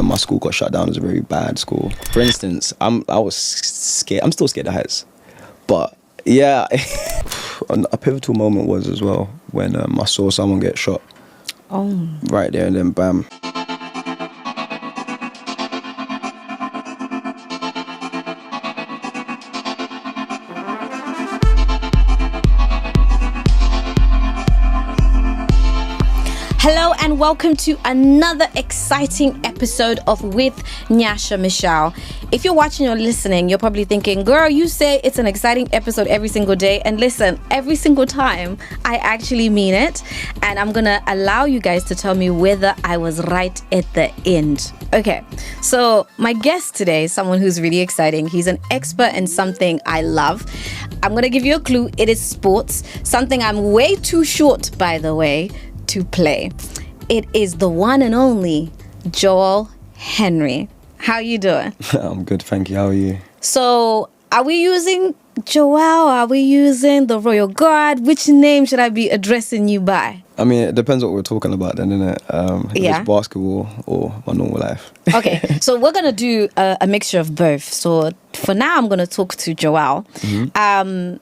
my school got shut down. It was a very bad school. For instance, I was scared. I'm still scared of heights. But yeah, a pivotal moment was as well when I saw someone get shot. Oh. Right there and then bam. Hello and welcome to another exciting episode of With Nyasha Michelle. If you're watching or listening, you're probably thinking, girl, you say it's an exciting episode every single day. And listen, every single time, I actually mean it. And I'm going to allow you guys to tell me whether I was right at the end. Okay, so my guest today is someone who's really exciting. He's an expert in something I love. I'm going to give you a clue. It is sports, something I'm way too short, by the way, to play. It is the one and only Joel Henry. How you doing? I'm good, thank you. How are you? So, are we using Joel? Are we using the Royal Guard? Which name should I be addressing you by? I mean, it depends what we're talking about then, innit? If it's basketball or my normal life. Okay, so we're going to do a mixture of both. So, for now, I'm going to talk to Joel. Mm-hmm.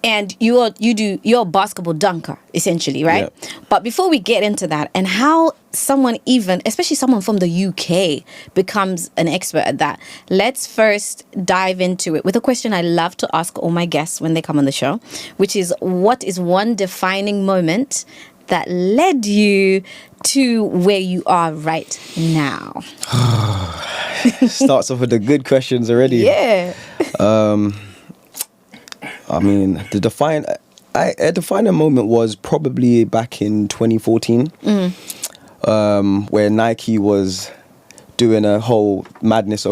And you're a basketball dunker, essentially, right? Yeah. But before we get into that, and how someone even, especially someone from the UK, becomes an expert at that, let's first dive into it with a question I love to ask all my guests when they come on the show, which is, what is one defining moment that led you to where you are right now? Starts off with the good questions already. Yeah. I mean, a defining moment was probably back in 2014, where Nike was doing a whole madness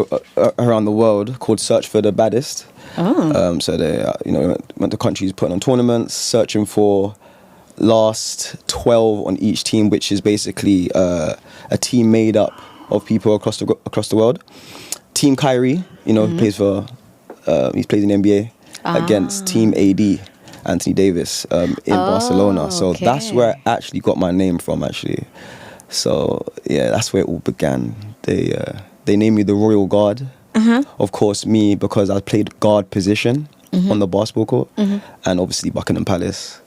around the world called Search for the Baddest. Oh. So they, went to countries putting on tournaments, searching for last 12 on each team, which is basically a team made up of people across the world. Team Kyrie, he plays in the NBA. Against Team AD, Anthony Davis, in Barcelona. So that's where I actually got my name from, actually. So, yeah, that's where it all began. They named me the Royal Guard. Of course, me, because I played guard position on the basketball court. And obviously Buckingham Palace.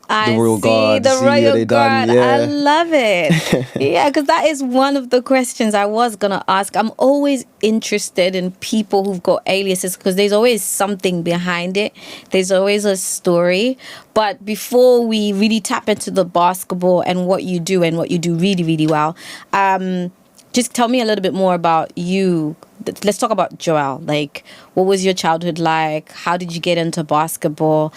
The Royal Guard. I love it. Yeah, because that is one of the questions I was going to ask. I'm always interested in people who've got aliases because there's always something behind it. There's always a story. But before we really tap into the basketball and what you do really, really well, just tell me a little bit more about you. Let's talk about Joel. Like, what was your childhood like? How did you get into basketball?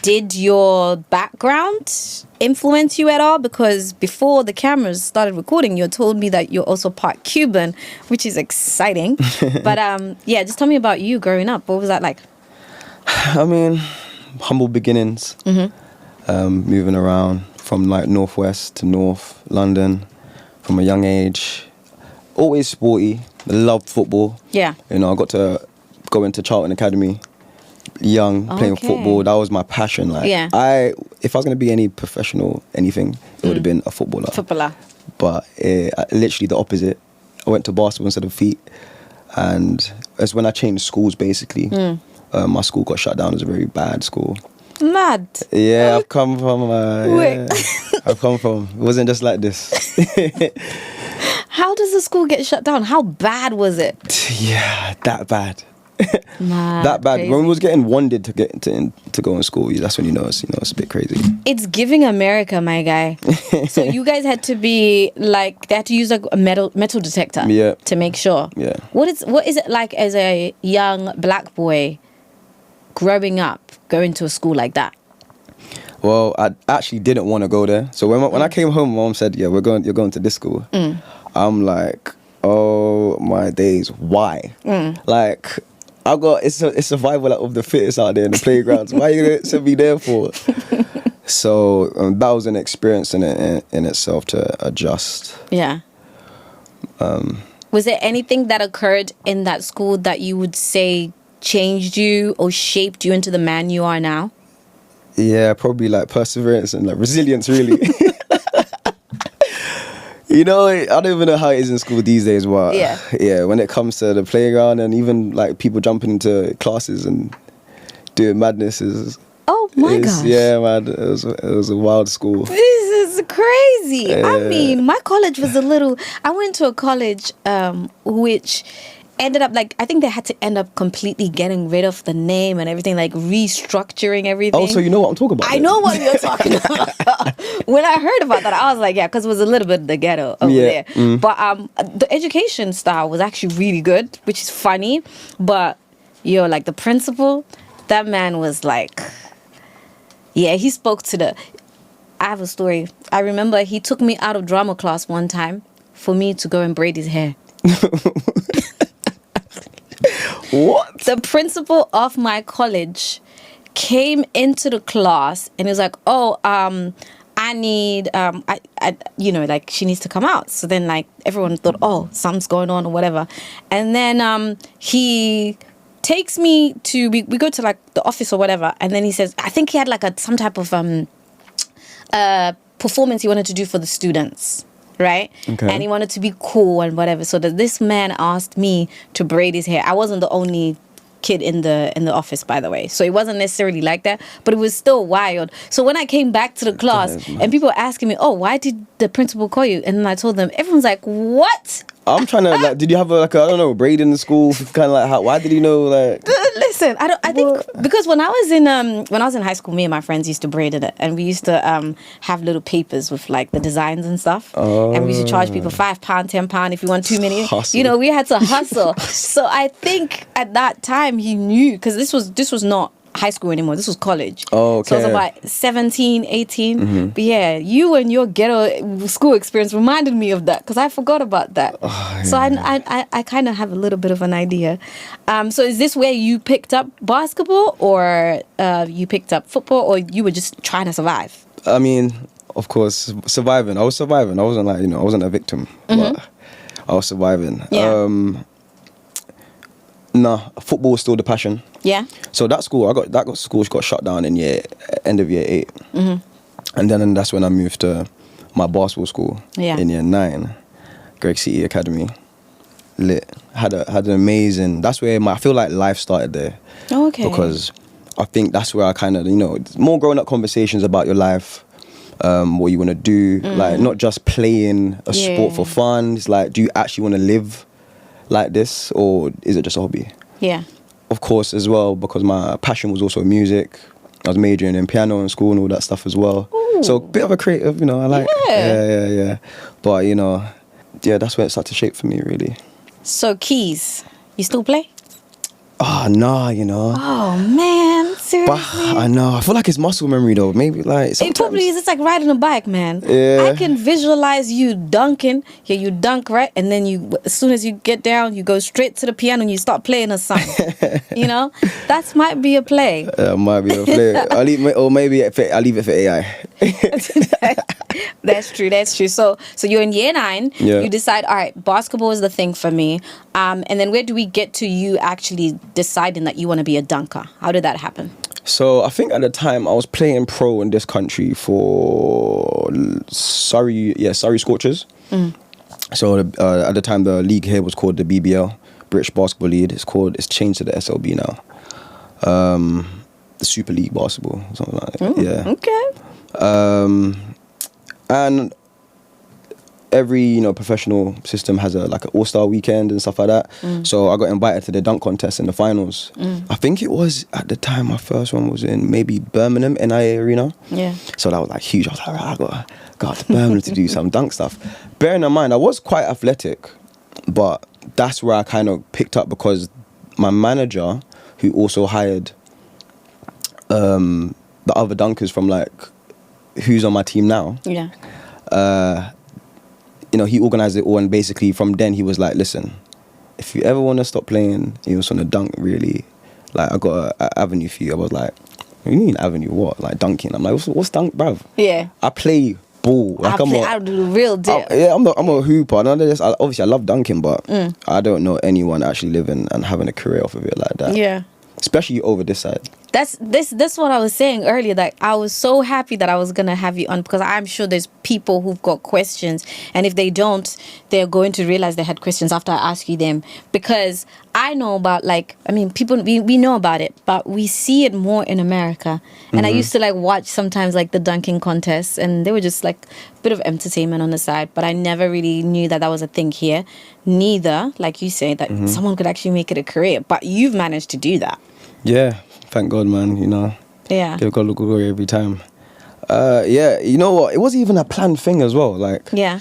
Did your background influence you at all? Because before the cameras started recording, you told me that you're also part Cuban, which is exciting. But just tell me about you growing up. What was that like? I mean, humble beginnings. Moving around from like northwest to north London from a young age. Always sporty. Loved football. Yeah. I got to go into Charlton Academy young, playing football. That was my passion. Like, if I was going to be any professional, anything, it would have been a footballer. But literally the opposite. I went to basketball instead of feet. And it's when I changed schools, basically. My school got shut down. It was a very bad school. Mad. Yeah, I've come from... It wasn't just like this. How does the school get shut down? How bad was it? Yeah, that bad. Mad, that bad. crazy. When we was getting wanted to go in school, that's when it's a bit crazy. It's giving America, my guy. So you guys had to be like, they had to use a metal detector to make sure. Yeah. What is it like as a young black boy growing up, going to a school like that? Well, I actually didn't want to go there. So when I came home, my mom said, "Yeah, you're going to this school." I'm like, oh my days, why? Like, it's survival of the fittest out there in the playgrounds. Why are you gonna send me there for? So that was an experience in itself to adjust. Yeah. Was there anything that occurred in that school that you would say changed you or shaped you into the man you are now? Yeah, probably like perseverance and like resilience, really. You know, I don't even know how it is in school these days, but yeah, when it comes to the playground and even like people jumping into classes and doing madnesses. Oh my gosh. Yeah, man, it was a wild school. This is crazy. I mean, my college was I went to a college which ended up like, I think they had to end up completely getting rid of the name and everything, like restructuring everything. Oh, so you know what I'm talking about? I know what you're talking about. When I heard about that, I was like, yeah, because it was a little bit of the ghetto over there. But the education style was actually really good, which is funny. But like the principal, that man was like, yeah, he spoke to I have a story. I remember he took me out of drama class one time for me to go and braid his hair. What? The principal of my college came into the class and he was like, oh, I need, like she needs to come out. So then like everyone thought, oh, something's going on or whatever. And then he takes me to, we go to like the office or whatever. And then he says, I think he had like some type of performance he wanted to do for the students. Right? Okay. And he wanted to be cool and whatever. So this man asked me to braid his hair. I wasn't the only kid in the office, by the way. So it wasn't necessarily like that, but it was still wild. So when I came back to the class and people were asking me, oh, why did the principal call you? And then I told them, everyone's like, what? I'm trying to like, did you have a braid in the school? Kind of like how? Why did he know like? Listen, I think because when I was in high school, me and my friends used to braid it, and we used to have little papers with like the designs and stuff, and we used to charge people £5, £10 if you want too many. Hustle. You know, we had to hustle. So I think at that time he knew, because this was not high school anymore, this was college. Oh, okay. So I was about 17, 18. But yeah, you and your ghetto school experience reminded me of that, because I forgot about that. So I kind of have a little bit of an idea. So is this where you picked up basketball, or you picked up football, or you were just trying to survive? I mean, of course, surviving. I was surviving. I wasn't like, I wasn't a victim, but I was surviving. Yeah. Nah, football was still the passion. Yeah. So that school got shut down in end of year 8. And then that's when I moved to my basketball school in year 9, Greg City Academy. Lit. Had an amazing. That's where I feel like life started there. Oh, okay. Because I think that's where I kind of, more grown up conversations about your life, what you want to do, like not just playing a sport for fun. It's like, do you actually want to live like this, or is it just a hobby? Yeah. Of course, as well, because my passion was also music. I was majoring in piano in school and all that stuff as well. Ooh. So a bit of a creative, I like. Yeah. But that's where it started to shape for me, really. So keys, you still play? Oh, nah, Oh, man, seriously? But I know. I feel like it's muscle memory, though. Maybe, like, sometimes. It probably is. It's like riding a bike, man. Yeah. I can visualize you dunking. Yeah, you dunk, right? And then as soon as you get down, you go straight to the piano and you start playing a song. That might be a play. Might be a play. I'll leave it for AI. That's true. So you're in year 9. Yeah. You decide, all right, basketball is the thing for me. And then where do we get to you actually deciding that you want to be a dunker? How did that happen? So I think at the time I was playing pro in this country for Surrey Scorchers. So at the time the league here was called the BBL, British Basketball League. It's changed to the SLB now. The Super League Basketball, something like that. Yeah. Okay. And every professional system has an all-star weekend and stuff like that. So I got invited to the dunk contest in the finals. I think it was at the time my first one was in maybe Birmingham NIA Arena. Yeah. So that was like huge. I was like, I got to Birmingham to do some dunk stuff. Bearing in mind, I was quite athletic, but that's where I kind of picked up, because my manager, who also hired the other dunkers from who's on my team now. Yeah. He organized it all, and basically from then he was like, listen, if you ever want to stop playing, you just want to dunk, really, I got an avenue for you. I was like, what do you mean avenue? What? Like dunking? I'm like, what's dunk, bruv? Yeah. I play ball. I do the real deal. I'm a hooper. And obviously I love dunking, but I don't know anyone actually living and having a career off of it like that. Yeah. Especially over this side. That's what I was saying earlier. That I was so happy that I was gonna have you on, because I'm sure there's people who've got questions, and if they don't, they're going to realize they had questions after I ask you them. Because I know about, like, I mean, people, we know about it, but we see it more in America. And I used to like watch sometimes like the dunking contests, and they were just like a bit of entertainment on the side. But I never really knew that was a thing here. Neither, like you say, that someone could actually make it a career. But you've managed to do that. Yeah. Thank God, man, you know. Yeah. Give God the glory every time. Yeah, you know what? It wasn't even a planned thing as well. Like, yeah.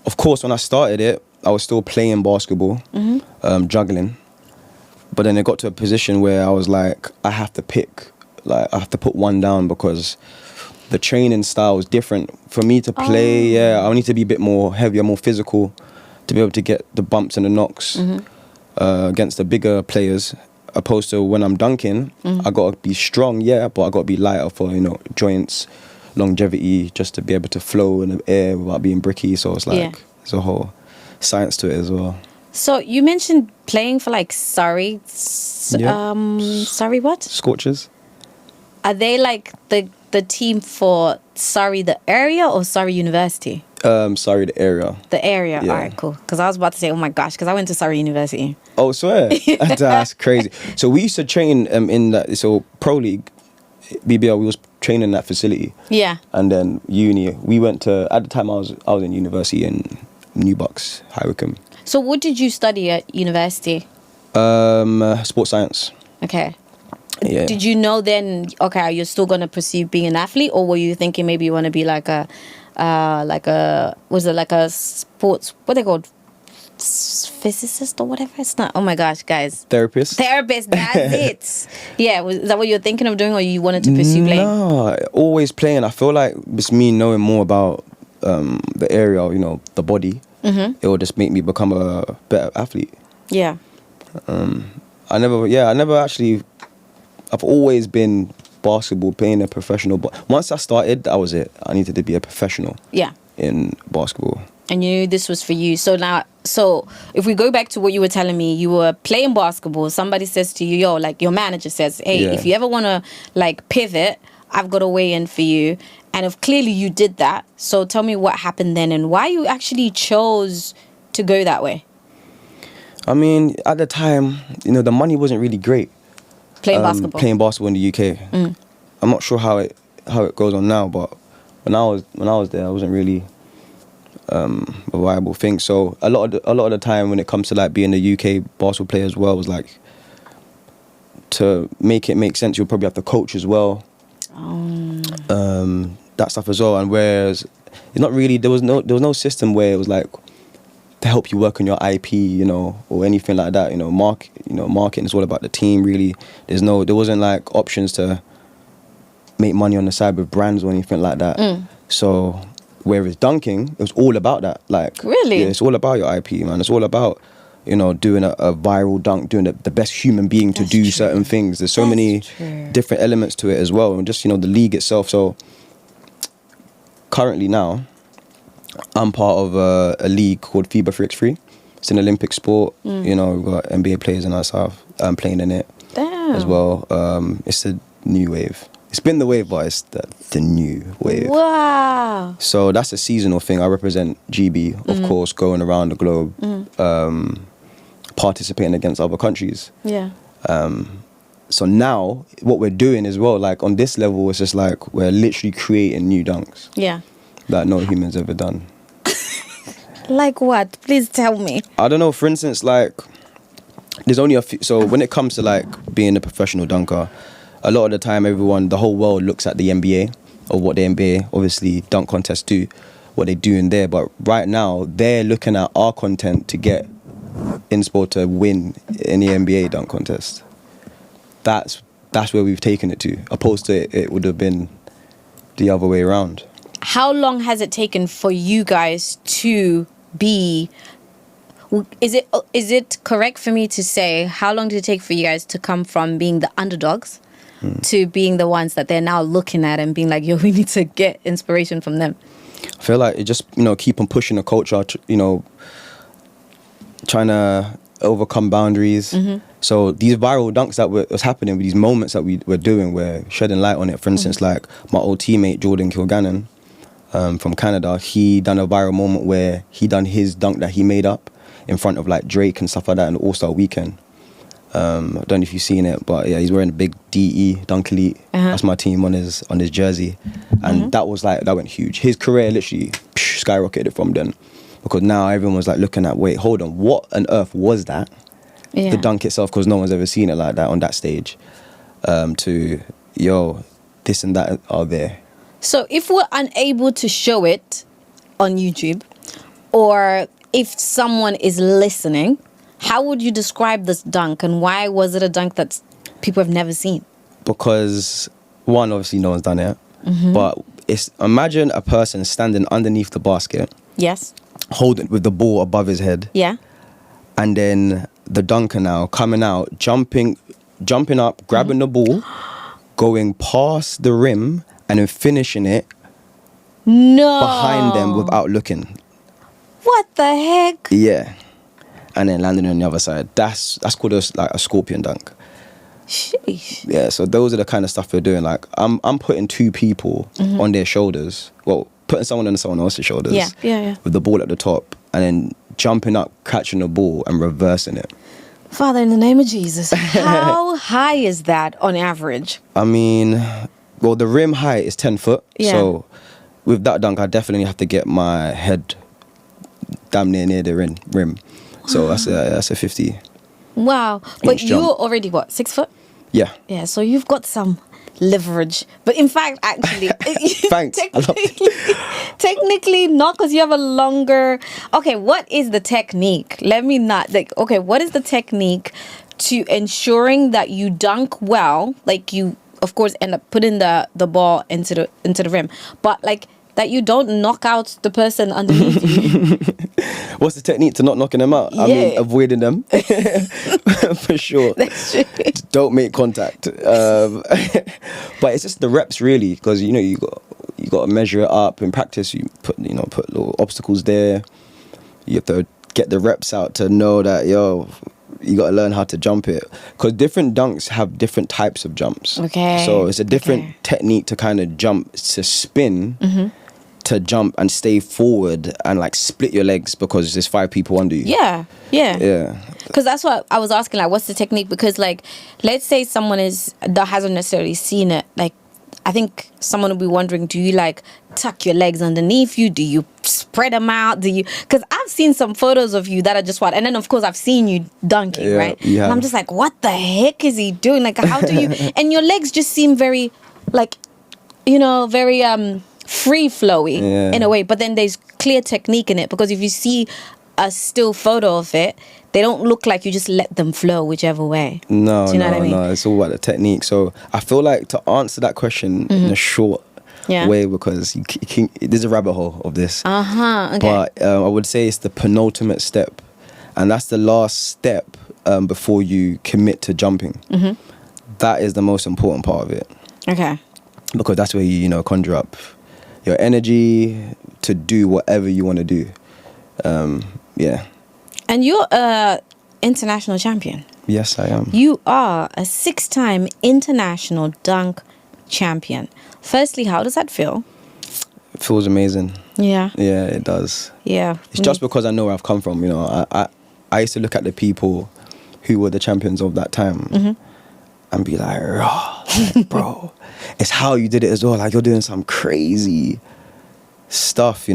Of course, when I started it, I was still playing basketball, juggling. But then it got to a position where I was like, I have to pick. Like, I have to put one down because the training style is different. For me to play, I need to be a bit more heavier, more physical to be able to get the bumps and the knocks against the bigger players. Opposed to when I'm dunking, I gotta be strong, but I gotta be lighter for, you know, joints, longevity, just to be able to flow in the air without being bricky. So it's like there's a whole science to it as well. So you mentioned playing for like Surrey. Surrey what? Scorchers. Are they like the team for Surrey the area or Surrey University? Surrey the area. The area. Yeah. All right, cool. Because I was about to say, oh my gosh, because I went to Surrey University. Oh, swear. That's crazy. So we used to train in that. So Pro League, BBL, we was training in that facility. Yeah. And then uni, we went to, at the time I was in university in New Bucks, High Wycombe. So what did you study at university? Sports science. Okay. Yeah. Did you know then, okay, you're still going to pursue being an athlete, or were you thinking maybe you want to be like a sports, what they called, physicist or whatever? It's not. Oh my gosh, guys. Therapist, that's it. Yeah, is that what you're thinking of doing, or you wanted to pursue playing? No, always playing. I feel like it's me knowing more about the area, you know, the body. It will just make me become a better athlete. Yeah. I've always been basketball, playing a professional. But once I started, that was it. I needed to be a professional. Yeah. In basketball. And you knew this was for you. So if we go back to what you were telling me, you were playing basketball. Somebody says to you, like your manager says, hey, if you ever want to like pivot, I've got a way in for you. And if clearly you did that. So tell me what happened then and why you actually chose to go that way. I mean, at the time, you know, the money wasn't really great. Playing basketball in the UK. I'm not sure how it goes on now, but when I was there, I wasn't really a viable thing. So a lot of the time when it comes to like being a UK basketball player as well, was like, to make it make sense, you'll probably have to coach as well. That stuff as well. And whereas it's not really, there was no system where it was like to help you work on your IP, you know, or anything like that. You know, marketing is all about the team really. There wasn't like options to make money on the side with brands or anything like that. So whereas dunking, it was all about that. Like, really? Yeah, it's all about your IP, man. It's all about, you know, doing a viral dunk, doing the best human being to do certain things. There's so many different elements to it as well. And just, you know, the league itself. So currently now, I'm part of a league called FIBA 3x3. It's an Olympic sport. You know, we've got NBA players in our south playing in it as well. It's the new wave. It's been the wave, but it's the new wave. Wow. So that's a seasonal thing. I represent GB, of course, going around the globe, participating against other countries. Yeah. So now, what we're doing as well, like on this level, it's just like we're literally creating new dunks. Yeah. That no human's ever done. Like what? Please tell me. I don't know. For instance, like, there's only a few. So when it comes to like being a professional dunker, a lot of the time, the whole world looks at the NBA or what the NBA, obviously, dunk contests do, what they do in there. But right now, they're looking at our content to get inspo to win in the NBA dunk contest. That's where we've taken it to. Opposed to it would have been the other way around. How long has it taken for you guys to be... Is it correct for me to say, how long did it take for you guys to come from being the underdogs to being the ones that they're now looking at and being like, yo, we need to get inspiration from them? I feel like it just, you know, keep on pushing the culture, you know, trying to overcome boundaries. So these viral dunks that was happening, these moments that we were doing, we're shedding light on it. For instance, like my old teammate Jordan Kilgannon from Canada, he done a viral moment where he done his dunk that he made up in front of like Drake and stuff like that in the All-Star weekend. I don't know if you've seen it, but yeah, he's wearing a big DE, Dunk Elite. That's my team on his jersey. And that went huge. His career literally skyrocketed from then. Because now everyone was like looking at, wait, hold on, what on earth was that? Yeah. The dunk itself, because no one's ever seen it like that on that stage. To, yo, this and that are there. So if we're unable to show it on YouTube, or if someone is listening, how would you describe this dunk, and why was it a dunk that people have never seen? Because, one, obviously no one's done it. But imagine a person standing underneath the basket. Yes. Holding with the ball above his head. Yeah. And then the dunker now coming out, jumping up, grabbing the ball, going past the rim, and then finishing it behind them without looking. What the heck? Yeah. And then landing on the other side. That's called a scorpion dunk. Sheesh. Yeah, so those are the kind of stuff we're doing. Like I'm putting two people on their shoulders. Well, putting someone on someone else's shoulders. Yeah. With the ball at the top, and then jumping up, catching the ball, and reversing it. Father, in the name of Jesus, how high is that on average? I mean, well, the rim height is 10 foot. Yeah. So with that dunk, I definitely have to get my head damn near the rim. So that's a 50. Wow. But you're already, what, 6 foot? Yeah. Yeah, so you've got some leverage. But in fact, actually... Thanks. technically not, because you have a longer... Okay, what is the technique? What is the technique to ensuring that you dunk well? Like you, of course, end up putting the ball into the rim. But like... that you don't knock out the person underneath you. What's the technique to not knocking them out? Yeah. I mean, avoiding them. For sure. That's true. Don't make contact. But it's just the reps, really, because you got to measure it up. In practice, you put little obstacles there. You have to get the reps out to know that you got to learn how to jump it, because different dunks have different types of jumps. Okay. So it's a different technique to kind of jump, to spin, to jump and stay forward and like split your legs because there's 5 people under you. Yeah. Because that's what I was asking, like, what's the technique? Because like, let's say someone that hasn't necessarily seen it, like, I think someone will be wondering, do you like tuck your legs underneath you? Do you spread them out? Because I've seen some photos of you that are just and then of course I've seen you dunking, right? Yeah. And I'm just like, what the heck is he doing? Like, how do you, and your legs just seem very like, very free flowy in a way, but then there's clear technique in it, because if you see a still photo of it, they don't look like you just let them flow whichever way. No, do you know what I mean? No, it's all about the technique. So I feel like to answer that question in a short way, because there's a rabbit hole of this. Okay. But I would say it's the penultimate step, and that's the last step before you commit to jumping. That is the most important part of it. Okay. Because that's where you conjure up your energy to do whatever you want to do. Yeah. And you're a international champion. Yes, I am. You are a 6-time international dunk champion. Firstly, how does that feel? It feels amazing. Yeah. Yeah, it does. Yeah. It's just because I know where I've come from. I used to look at the people who were the champions of that time and be like, bro, it's how you did it as well. Like, you're doing some crazy stuff,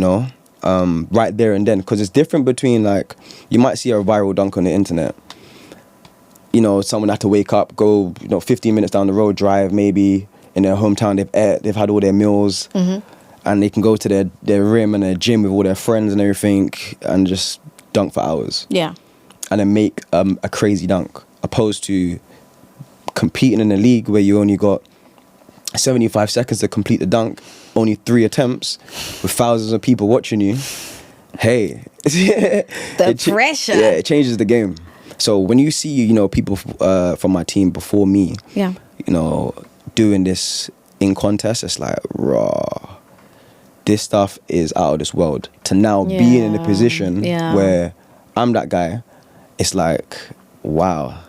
right there and then. Because it's different between, like, you might see a viral dunk on the internet. Someone had to wake up, go, 15 minutes down the road, drive maybe in their hometown. They've had all their meals, and they can go to their rim and their gym with all their friends and everything and just dunk for hours. Yeah. And then make a crazy dunk, opposed to competing in a league where you only got 75 seconds to complete the dunk, only 3 attempts with thousands of people watching you. Hey. The pressure. Yeah, it changes the game. So when you see, people from my team before me, doing this in contest, it's like, raw. This stuff is out of this world. To now being in a position where I'm that guy, it's like, wow,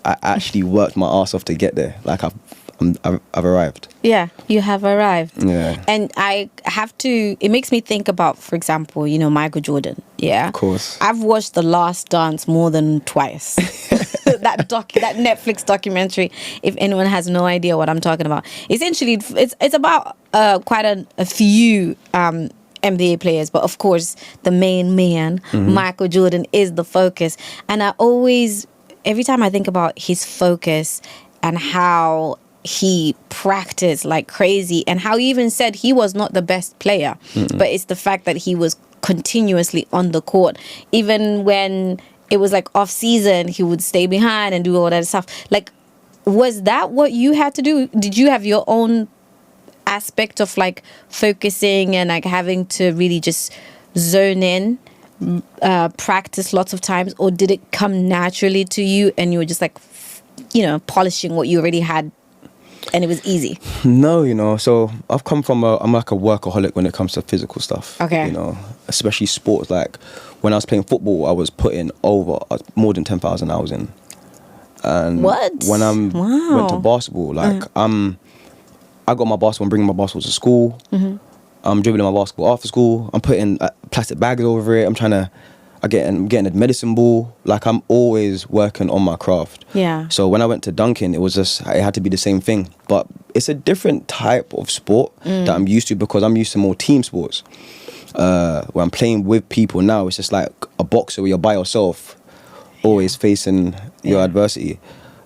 I actually worked my ass off to get there. Like I've arrived. Yeah, you have arrived. Yeah. And it makes me think about, for example, Michael Jordan. Yeah. Of course. I've watched The Last Dance more than twice. that Netflix documentary, if anyone has no idea what I'm talking about. Essentially, it's about quite a few NBA players, but of course, the main man, Michael Jordan, is the focus. And every time I think about his focus and how he practiced like crazy, and how he even said he was not the best player, but it's the fact that he was continuously on the court. Even when it was like off season, he would stay behind and do all that stuff. Like, was that what you had to do? Did you have your own aspect of like focusing and like having to really just zone in, practice lots of times, or did it come naturally to you and you were just like, polishing what you already had and it was easy? No, so I've come from I'm like a workaholic when it comes to physical stuff. Okay. Especially sports. Like when I was playing football, I was putting over more than 10,000 hours in. And what? When I went to basketball, like I got my basketball and bringing my basketball to school. I'm dribbling my basketball after school. I'm putting plastic bags over it. I'm getting a medicine ball. Like I'm always working on my craft. Yeah. So when I went to dunking, it had to be the same thing. But it's a different type of sport that I'm used to, because I'm used to more team sports. When I'm playing with people now, it's just like a boxer where you're by yourself, always facing your adversity.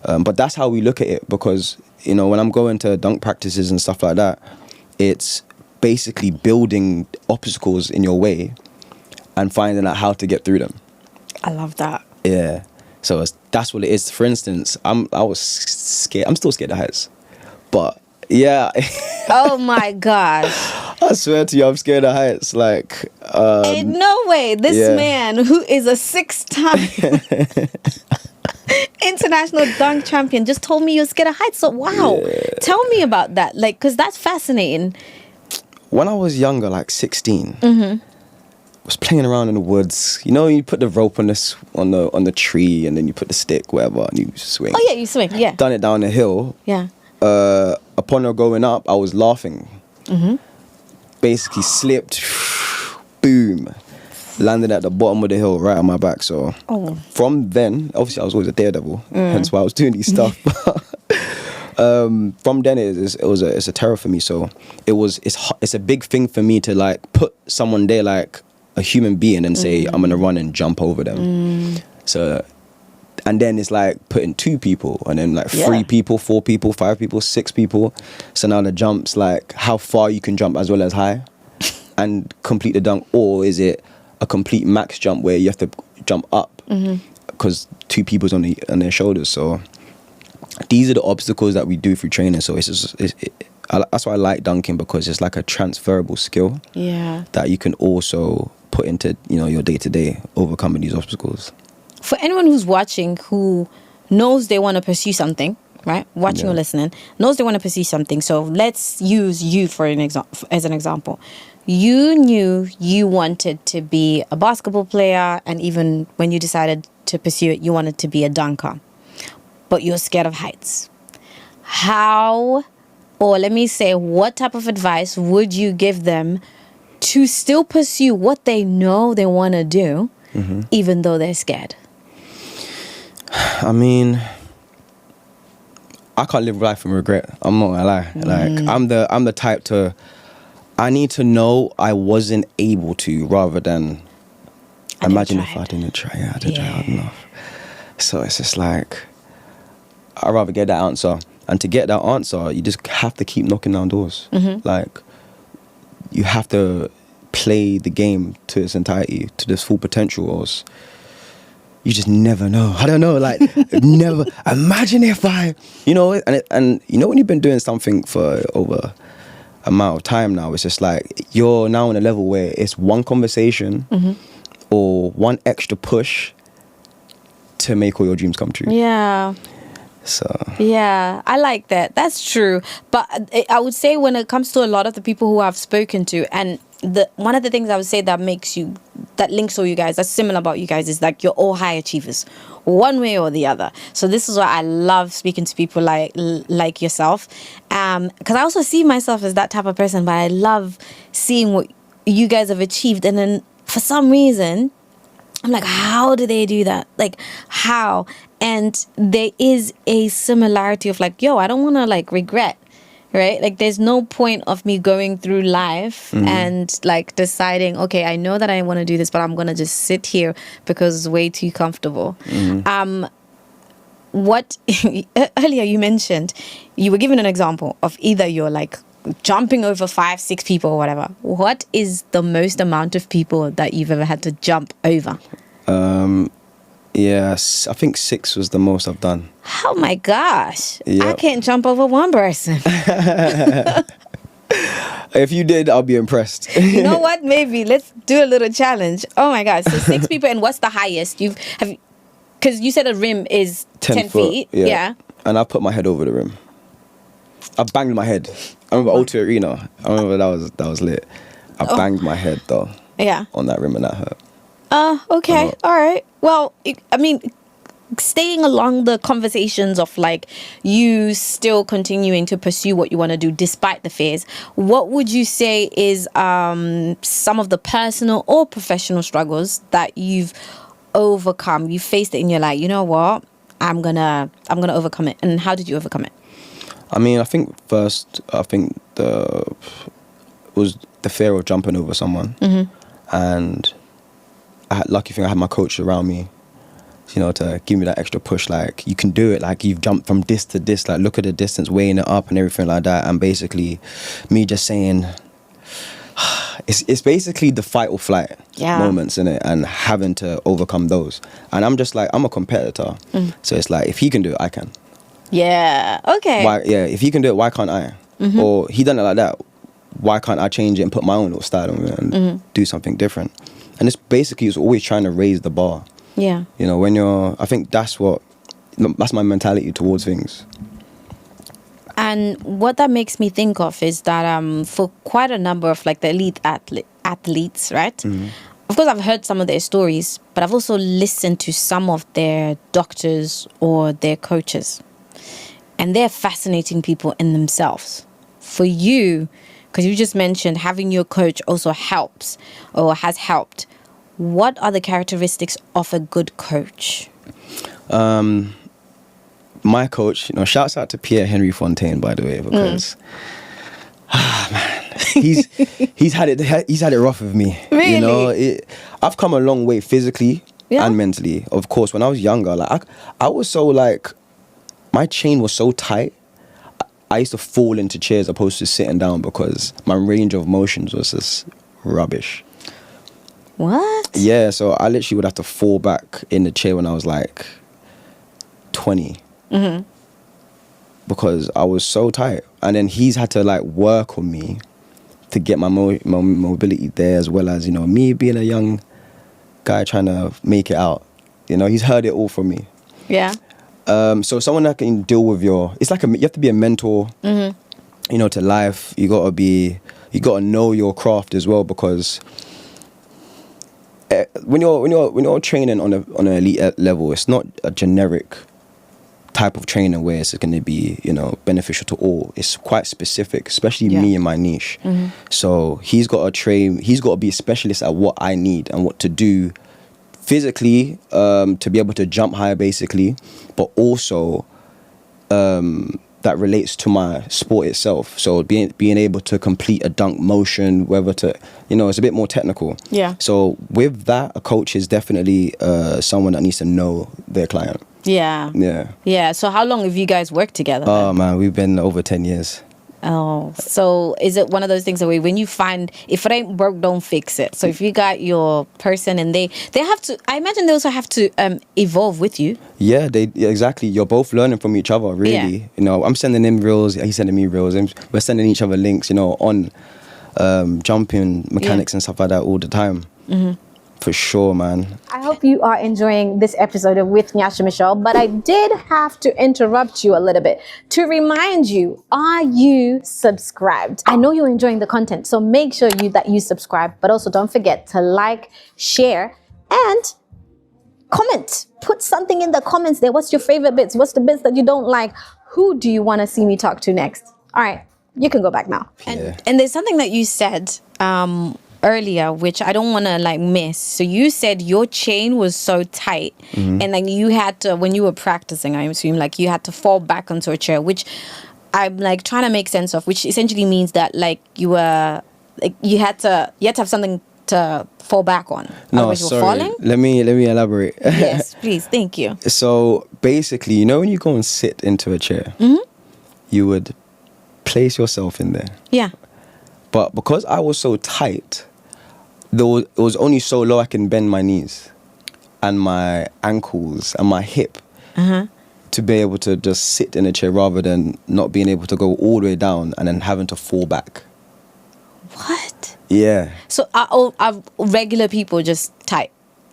But that's how we look at it, because, when I'm going to dunk practices and stuff like that, it's basically building obstacles in your way and finding out how to get through them. I love that. Yeah. So that's what it is. For instance, I was scared. I'm still scared of heights. But yeah. Oh my gosh. I swear to you, I'm scared of heights. Like, ain't no way this man who is a 6-time international dunk champion just told me you're scared of heights. So wow. Yeah. Tell me about that. Like, because that's fascinating. When I was younger, like 16, I was playing around in the woods. You put the rope on the tree, and then you put the stick, whatever, and you swing. Oh yeah, you swing. Yeah. Done it down the hill. Yeah. Upon going up, I was laughing. Basically slipped, boom, landed at the bottom of the hill, right on my back. So from then, obviously I was always a daredevil, hence why I was doing these stuff. From then it's a terror for me. So it's a big thing for me to like put someone there, like a human being, and say I'm gonna run and jump over them. So, and then it's like putting 2 people, and then like 3 people, 4 people, 5 people, 6 people. So now the jump's like how far you can jump as well as high and complete the dunk, or is it a complete max jump where you have to jump up because 2 people's on their shoulders. So these are the obstacles that we do through training. So that's why I like dunking, because it's like a transferable skill that you can also put into your day-to-day, overcoming these obstacles. For anyone who's watching who knows they want to pursue something, right? Watching or listening, knows they want to pursue something. So let's use you as an example. You knew you wanted to be a basketball player, and even when you decided to pursue it, you wanted to be a dunker, but you're scared of heights. What type of advice would you give them to still pursue what they know they want to do, even though they're scared? I mean, I can't live life in regret. I'm not gonna lie. Like I'm the type to, I need to know I wasn't able to, rather than imagine if I didn't try. Yeah, I didn't try hard enough. So it's just like, I'd rather get that answer. And to get that answer, you just have to keep knocking down doors. Like, you have to play the game to its entirety, to its full potential, or else you just never know. I don't know, like, never. Imagine if and when you've been doing something for over amount of time now, it's just like you're now on a level where it's one conversation or one extra push to make all your dreams come true. Yeah. So yeah, I like that. That's true. But I would say when it comes to a lot of the people who I've spoken to, and one of the things I would say that links all you guys, that's similar about you guys, is like you're all high achievers, one way or the other. So this is why I love speaking to people like yourself, because I also see myself as that type of person. But I love seeing what you guys have achieved, and then for some reason, I'm like, how do they do that? Like, how? And there is a similarity of like, yo, I don't want to like regret. Right? Like, there's no point of me going through life and like deciding, okay, I know that I want to do this, but I'm going to just sit here because it's way too comfortable. What earlier you mentioned, you were given an example of either you're like jumping over 5-6 people or whatever. What is the most amount of people that you've ever had to jump over? Yes, I think 6 was the most I've done. Oh my gosh. Yep. I can't jump over one person. If you did, I'll be impressed. You know what? Maybe let's do a little challenge. Oh my gosh. So 6 people, and what's the highest because you said a rim is 10 feet. Yeah. And I put my head over the rim. I banged my head. I remember O2 Arena. I remember that was lit. I banged my head though. Yeah. On that rim, and that hurt. Okay. All right. Well, I mean, staying along the conversations of like you still continuing to pursue what you want to do despite the fears, what would you say is some of the personal or professional struggles that you've overcome? You faced it and you're like, you know what? I'm gonna overcome it. And how did you overcome it? I mean, I think first, was the fear of jumping over someone, and lucky thing I had my coach around me, you know, to give me that extra push. Like, you can do it. Like, you've jumped from this to this. Like, look at the distance, weighing it up and everything like that. And basically, me just saying, it's basically the fight or flight moments in it, and having to overcome those. And I'm just like, I'm a competitor, so it's like, if he can do it, I can. Yeah. Okay. If he can do it, why can't I? Or he done it like that, why can't I change it and put my own little style on it and do something different? And it's always trying to raise the bar. Yeah. You know, I think that's my mentality towards things. And what that makes me think of is that for quite a number of like the elite athletes, right? Of course, I've heard some of their stories, but I've also listened to some of their doctors or their coaches. And they're fascinating people in themselves. For you, because you just mentioned having your coach also helps or has helped. What are the characteristics of a good coach? My coach, you know, shouts out to Pierre Henry Fontaine, by the way, because man, he's had it rough with me. Really? You know, I've come a long way physically and mentally. Of course, when I was younger, like I was so like, my chain was so tight. I used to fall into chairs opposed to sitting down because my range of motions was just rubbish. What? Yeah, so I literally would have to fall back in the chair when I was like 20. Because I was so tight. And then he's had to like work on me to get my mobility there, as well as, you know, me being a young guy trying to make it out. You know, he's heard it all from me. Yeah. So someone that can deal with it's like you have to be a mentor, you know, to life. You gotta know your craft as well, because when you're training on an elite level, it's not a generic type of training where it's going to be, you know, beneficial to all. It's quite specific, especially me and my niche. So he's got to be a specialist at what I need and what to do physically, to be able to jump higher, basically, but also that relates to my sport itself. So being able to complete a dunk motion, whether to, you know, it's a bit more technical. Yeah. So with that, a coach is definitely someone that needs to know their client. Yeah. Yeah. Yeah. So how long have you guys worked together? Oh man, we've been over 10 years. Oh, so is it one of those things that when you find, if it ain't broke, don't fix it? So if you got your person and they have to, I imagine they also have to evolve with you. Yeah, exactly. You're both learning from each other, really. Yeah. You know, I'm sending him reels, he's sending me reels, and we're sending each other links, you know, on jumping mechanics and stuff like that all the time. For sure, man. I hope you are enjoying this episode of With Nyasha Michelle, but I did have to interrupt you a little bit to remind you, are you subscribed? I know you're enjoying the content, so make sure that you subscribe, but also don't forget to like, share, and comment. Put something in the comments there. What's your favorite bits? What's the bits that you don't like? Who do you want to see me talk to next? All right, you can go back now. Yeah. And there's something that you said earlier, which I don't want to like miss. So you said your chain was so tight, and like you had to, when you were practicing, I assume, like you had to fall back onto a chair, which I'm like trying to make sense of, which essentially means that like you were, like you had to have something to fall back on. No, otherwise you were sorry. falling. Let me elaborate. Yes, please. Thank you. So basically, you know, when you go and sit into a chair, you would place yourself in there. Yeah. But because I was so tight, it was only so low I can bend my knees and my ankles and my hip to be able to just sit in a chair rather than not being able to go all the way down and then having to fall back. What? Yeah. So are regular people just tight,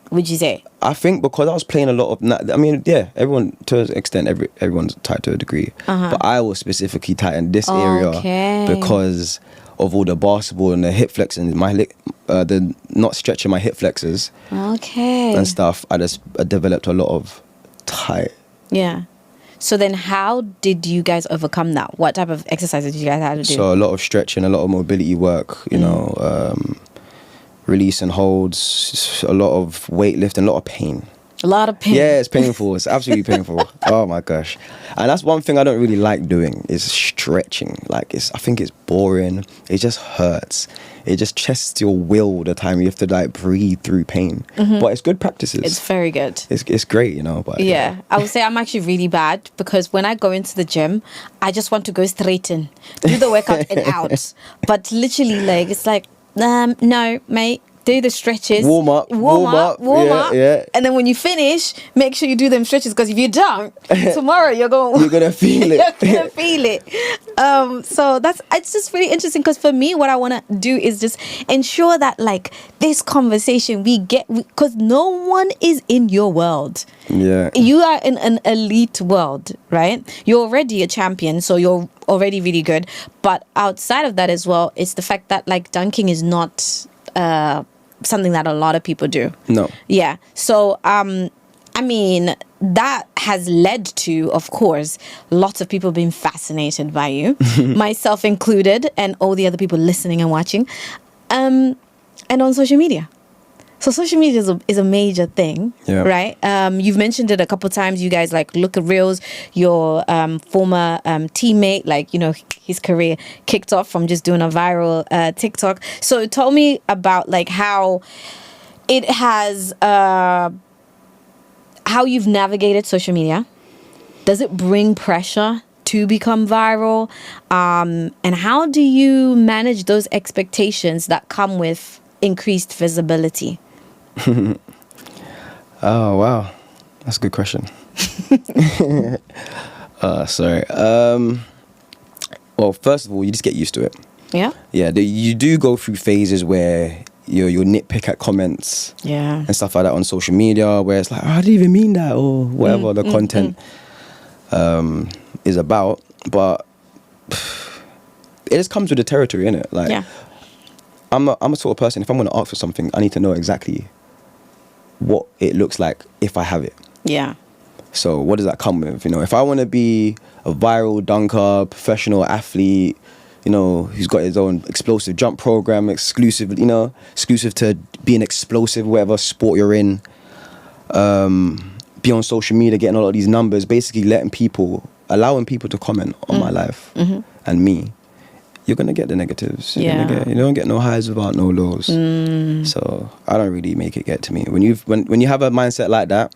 would you say? I think because I was playing a lot of... I mean, yeah, everyone, to an extent, everyone's tight to a degree. But I was specifically tight in this area because of all the basketball and the hip flexing, the not stretching my hip flexors and stuff. I developed a lot of tight. Yeah. So then how did you guys overcome that? What type of exercises did you guys have to do? So a lot of stretching, a lot of mobility work, you know, release and holds, a lot of weightlifting, a lot of pain. A lot of pain. Yeah, it's painful. It's absolutely painful. Oh my gosh. And that's one thing I don't really like doing is stretching. Like I think it's boring. It just hurts. It just tests your will all the time. You have to like breathe through pain. But it's good practices. It's very good. It's great, you know. But yeah, I would say I'm actually really bad because when I go into the gym, I just want to go straight in, do the workout and out. But literally, like it's like, no, mate. Do the stretches. Warm up. Yeah. And then when you finish, make sure you do them stretches because if you don't, tomorrow you're gonna feel it. You're gonna feel it. So it's just really interesting because for me, what I want to do is just ensure that like this conversation because no one is in your world. Yeah. You are in an elite world, right? You're already a champion, so you're already really good. But outside of that as well, it's the fact that like dunking is not something that a lot of people do. No. Yeah. So, I mean, that has led to, of course, lots of people being fascinated by you, myself included, and all the other people listening and watching, and on social media. So social media is a major thing, right? You've mentioned it a couple of times. You guys like look at reels. Your former teammate, like, you know, his career kicked off from just doing a viral TikTok. So tell me about like how it has, how you've navigated social media. Does it bring pressure to become viral? And how do you manage those expectations that come with increased visibility? Oh wow, that's a good question. Sorry. Well, first of all, you just get used to it. Yeah. You do go through phases where you nitpick at comments, and stuff like that on social media, where it's like, oh, I didn't even mean that, or whatever the content is about. But it just comes with the territory, innit? Like, I'm a sort of person. If I'm going to ask for something, I need to know exactly what it looks like if I have it. Yeah. So what does that come with? You know, if I want to be a viral dunker, professional athlete, you know, who's got his own explosive jump program, exclusive to being explosive, whatever sport you're in, be on social media, getting a lot of these numbers, basically allowing people to comment on my life and me. You're gonna get the negatives. You don't get no highs without no lows. So I don't really make it get to me. When you have a mindset like that,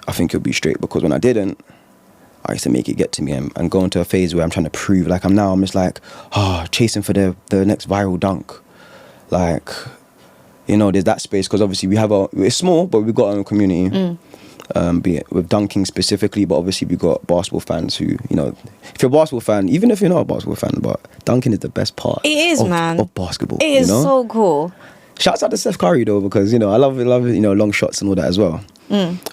I think you'll be straight. Because when I didn't, I used to make it get to me and go into a phase where I'm trying to prove. Like I'm just like, chasing for the next viral dunk. Like, you know, there's that space because obviously it's small, but we've got our own community. Be it with dunking specifically, but obviously we've got basketball fans who, you know, if you're a basketball fan, even if you're not a basketball fan, but dunking is the best part. It is, of man. Of basketball. It is so cool. Shouts out to Steph Curry though, because I love long shots and all that as well.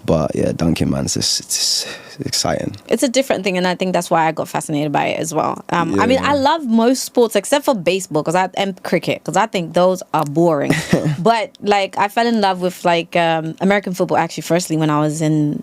But yeah, dunking, man, it's exciting. It's a different thing, and I think that's why I got fascinated by it as well. I mean, I love most sports except for baseball and cricket, because I think those are boring. But like, I fell in love with like American football actually. Firstly, when I was in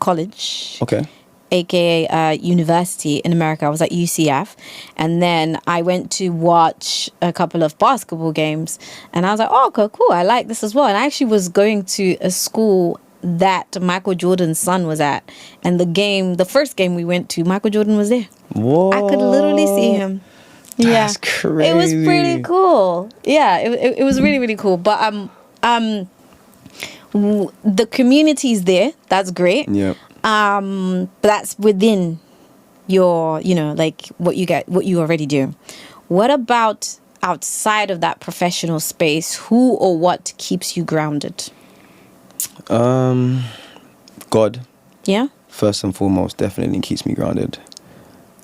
college. Okay. AKA university in America. I was at UCF, and then I went to watch a couple of basketball games, and I was like, oh, okay, cool, I like this as well. And I actually was going to a school that Michael Jordan's son was at, and the first game we went to, Michael Jordan was there. Whoa. I could literally see him. That's crazy. It was pretty cool. Yeah, it was really, really cool. But the community's there. That's great. Yeah. But that's within your, like what you already do. What about outside of that professional space? Who or what keeps you grounded? God. Yeah. First and foremost, definitely keeps me grounded.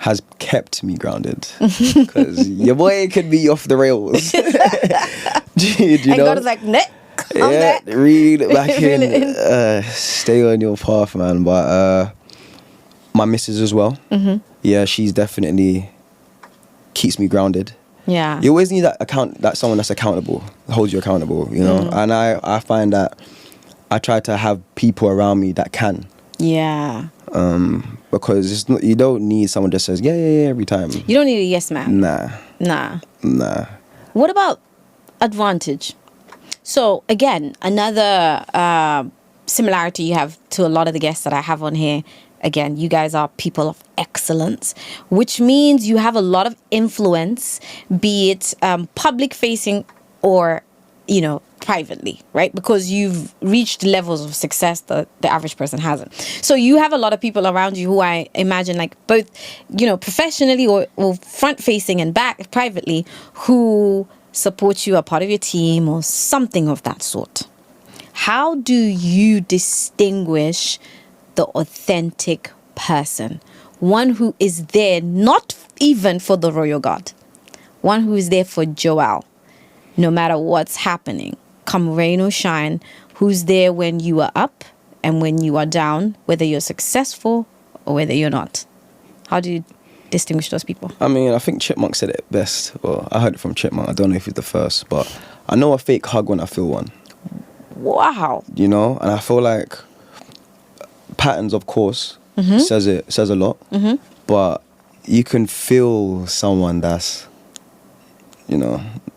Has kept me grounded, because your boy could be off the rails. And God is like, Nick. Read it back in. Stay on your path, man. But my missus as well. Mm-hmm. Yeah, she's definitely keeps me grounded. Yeah. You always need that someone that's accountable, holds you accountable. And I find that I try to have people around me that can. Yeah. Because you don't need someone that says yeah every time. You don't need a yes man. Nah. What about advantage? So again, another similarity you have to a lot of the guests that I have on here. Again, you guys are people of excellence, which means you have a lot of influence, be it public facing or, privately, right? Because you've reached levels of success that the average person hasn't. So you have a lot of people around you who I imagine like both, professionally or front facing and back privately, who support you, are part of your team or something of that sort. How do you distinguish the authentic person? One who is there not even for the royal guard. One who is there for Joel, no matter what's happening, come rain or shine, who's there when you are up and when you are down, whether you're successful or whether you're not. How do you distinguish those people? I mean, I think Chipmunk said it best. Well, I heard it from Chipmunk. I don't know if he's the first, but I know a fake hug when I feel one. Wow. And I feel like patterns, of course, says a lot, but you can feel someone that's,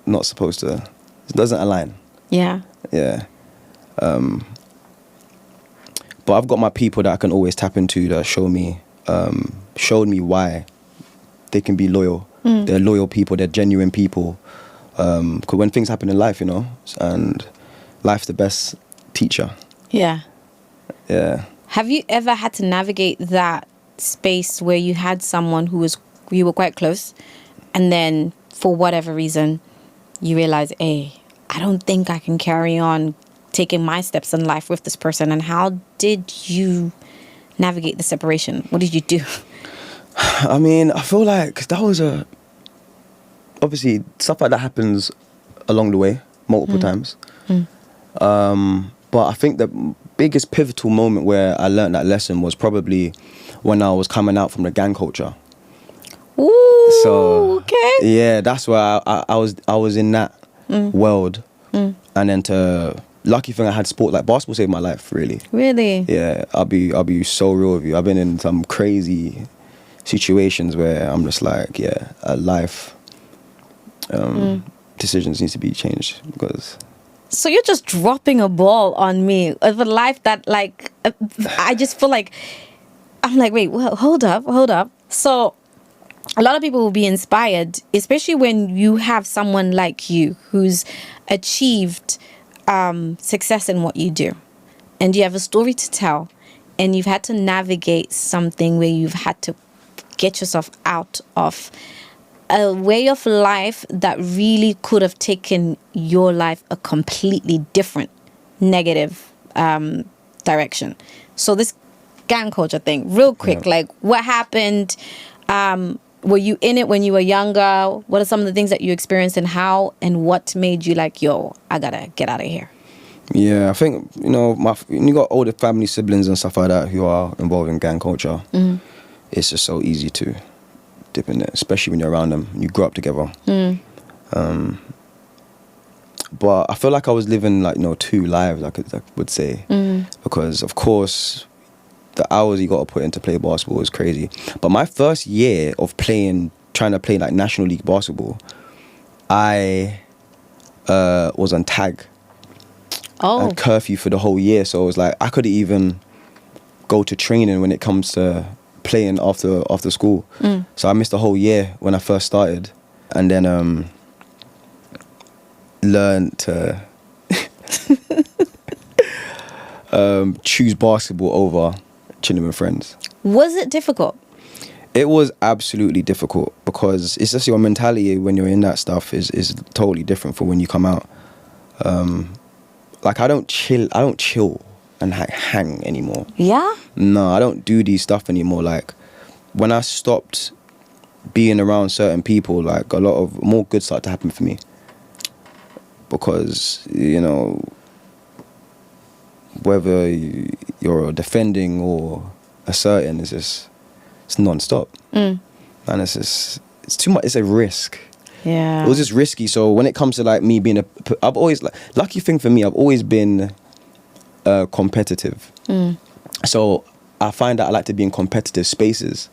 not supposed to, it doesn't align. Yeah. Yeah. But I've got my people that I can always tap into that showed me why they can be loyal. They're loyal people, they're genuine people. Because when things happen in life, and life's the best teacher. Yeah. Yeah. Have you ever had to navigate that space where you had someone you were quite close, and then for whatever reason, you realize, hey, I don't think I can carry on taking my steps in life with this person? And how did you navigate the separation? What did you do? I mean, I feel like that was obviously stuff like that happens along the way multiple times. But I think the biggest pivotal moment where I learned that lesson was probably when I was coming out from the gang culture. Ooh, so okay. Yeah, that's where I was in that world, and then lucky thing I had sport, like basketball saved my life, really. Really? Yeah, I'll be so real with you. I've been in some crazy situations where I'm just like, life decisions need to be changed because. So you're just dropping a ball on me of a life that, like, I just feel like I'm like, wait, well, hold up. So a lot of people will be inspired, especially when you have someone like you who's achieved success in what you do, and you have a story to tell, and you've had to navigate something where you've had to get yourself out of a way of life that really could have taken your life a completely different negative direction. So this gang culture thing, real quick, like what happened? were you in it when you were younger? What are some of the things that you experienced, and how and what made you like, yo, I gotta get out of here? Yeah, I think, you got older family, siblings and stuff like that who are involved in gang culture. It's just so easy to dip in it, especially when you're around them. You grow up together. But I feel like I was living like, two lives, I would say. Because, of course, the hours you got to put into play basketball is crazy. But my first year of trying to play like National League basketball, I was on tag. I had curfew for the whole year. So it was like I couldn't even go to training when it comes to playing after school. So I missed the whole year when I first started. And then learned to choose basketball over chilling with friends. Was it difficult? It was absolutely difficult because it's just your mentality when you're in that stuff is totally different from when you come out. Like I don't chill and hang anymore. Yeah? No, I don't do these stuff anymore. Like when I stopped being around certain people, like a lot of more good started to happen for me. Because, whether you're defending or asserting, it's non-stop. And it's too much, it's a risk. Yeah. It was just risky. So when it comes to like me being I've always, like, lucky thing for me, I've always been competitive. So I find that I like to be in competitive spaces.